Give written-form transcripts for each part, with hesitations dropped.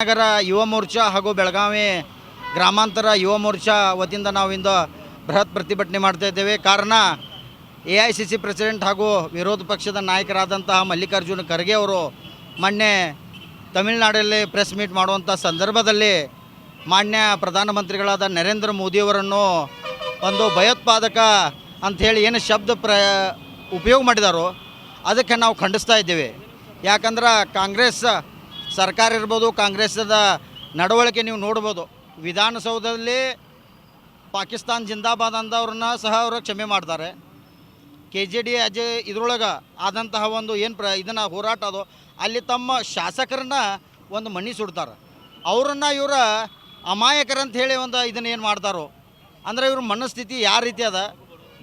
ನಗರ ಯುವ ಮೋರ್ಚಾ ಹಾಗೂ ಬೆಳಗಾವಿ ಗ್ರಾಮಾಂತರ ಯುವ ಮೋರ್ಚಾ ವತಿಯಿಂದ ನಾವು ಇಂದು ಬೃಹತ್ ಪ್ರತಿಭಟನೆ ಮಾಡ್ತಾ ಇದ್ದೇವೆ. ಕಾರಣ AICC ಪ್ರೆಸಿಡೆಂಟ್ ಹಾಗೂ ವಿರೋಧ ಪಕ್ಷದ ನಾಯಕರಾದಂತಹ ಮಲ್ಲಿಕಾರ್ಜುನ ಖರ್ಗೆ ಅವರು ಮೊನ್ನೆ ತಮಿಳುನಾಡಲ್ಲಿ ಪ್ರೆಸ್ ಮೀಟ್ ಮಾಡುವಂಥ ಸಂದರ್ಭದಲ್ಲಿ ಮಾನ್ಯ ಪ್ರಧಾನಮಂತ್ರಿಗಳಾದ ನರೇಂದ್ರ ಮೋದಿಯವರನ್ನು ಒಂದು ಭಯೋತ್ಪಾದಕ ಅಂಥೇಳಿ ಏನು ಶಬ್ದ ಉಪಯೋಗ ಮಾಡಿದಾರೋ ಅದಕ್ಕೆ ನಾವು ಖಂಡಿಸ್ತಾ ಇದ್ದೇವೆ. ಯಾಕಂದ್ರೆ ಕಾಂಗ್ರೆಸ್ ಸರ್ಕಾರ ಇರ್ಬೋದು, ಕಾಂಗ್ರೆಸ್ದ ನಡವಳಿಕೆ ನೀವು ನೋಡ್ಬೋದು. ವಿಧಾನಸೌಧದಲ್ಲಿ ಪಾಕಿಸ್ತಾನ್ ಜಿಂದಾಬಾದ್ ಅಂದವ್ರನ್ನ ಸಹ ಅವರು ಕ್ಷಮೆ ಮಾಡ್ತಾರೆ. KJD ಇದ್ರೊಳಗೆ ಆದಂತಹ ಒಂದು ಏನು ಇದನ್ನು ಹೋರಾಟ ಅದು ಅಲ್ಲಿ ತಮ್ಮ ಶಾಸಕರನ್ನ ಒಂದು ಮಣ್ಣಿ ಸುಡ್ತಾರೆ. ಅವರನ್ನು ಇವರ ಅಮಾಯಕರಂತ ಹೇಳಿ ಒಂದು ಇದನ್ನು ಏನು ಮಾಡ್ತಾರೋ ಅಂದರೆ ಇವ್ರ ಮನಸ್ಥಿತಿ ಯಾವ ರೀತಿ ಅದ.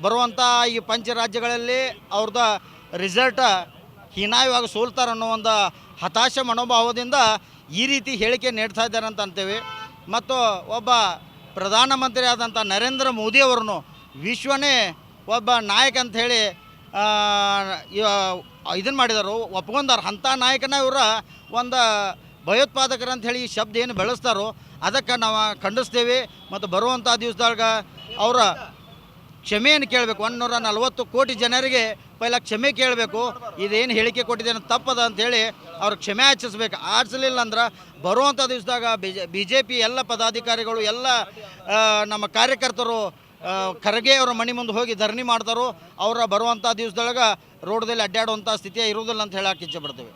ಬರುವಂಥ ಈ ಪಂಚ ರಾಜ್ಯಗಳಲ್ಲಿ ಅವ್ರದ್ದು ರಿಸಲ್ಟ ಹೀನಾಯವಾಗಿ ಸೋಲ್ತಾರೆ ಅನ್ನೋ ಒಂದು ಹತಾಶ ಮನೋಭಾವದಿಂದ ಈ ರೀತಿ ಹೇಳಿಕೆ ನೀಡ್ತಾ ಇದ್ದಾರೆ ಅಂತ ಅಂತೇವೆ. ಮತ್ತು ಒಬ್ಬ ಪ್ರಧಾನಮಂತ್ರಿ ಆದಂಥ ನರೇಂದ್ರ ಮೋದಿಯವ್ರನ್ನು ವಿಶ್ವನೇ ಒಬ್ಬ ನಾಯಕ ಅಂಥೇಳಿ ಇದನ್ನು ಮಾಡಿದರು, ಒಪ್ಕೊಂಡಾರ. ಅಂಥ ನಾಯಕನ ಇವರ ಒಂದು ಭಯೋತ್ಪಾದಕರು ಅಂಥೇಳಿ ಈ ಶಬ್ದ ಏನು ಬೆಳೆಸ್ತಾರೋ ಅದಕ್ಕೆ ನಾವು ಖಂಡಿಸ್ತೇವೆ. ಮತ್ತು ಬರುವಂಥ ದಿವಸದಾಗ ಅವರ ಕ್ಷಮೆಯನ್ನು ಕೇಳಬೇಕು. 140 ಕೋಟಿ ಜನರಿಗೆ ಪೈಲ ಕ್ಷಮೆ ಕೇಳಬೇಕು. ಇದೇನು ಹೇಳಿಕೆ ಕೊಟ್ಟಿದ್ದೇನೆ ತಪ್ಪದ ಅಂಥೇಳಿ ಅವ್ರು ಕ್ಷಮೆ ಯಾಚಿಸ್ಬೇಕು. ಆಚಲಿಲ್ಲ ಅಂದ್ರೆ ಬರುವಂಥ ದಿವಸದಾಗ BJP ಎಲ್ಲ ಪದಾಧಿಕಾರಿಗಳು ಎಲ್ಲ ನಮ್ಮ ಕಾರ್ಯಕರ್ತರು ಖರ್ಗೆ ಅವರ ಮನೆ ಮುಂದೆ ಹೋಗಿ ಧರಣಿ ಮಾಡ್ತಾರೋ ಅವರ ಬರುವಂಥ ದಿವಸದೊಳಗೆ ರೋಡ್ದಲ್ಲಿ ಅಡ್ಡಾಡುವಂಥ ಸ್ಥಿತಿ ಇರುವುದಿಲ್ಲ ಅಂತ ಹೇಳಕ್ಕೆ ಇಚ್ಛೆ ಪಡ್ತೇವೆ.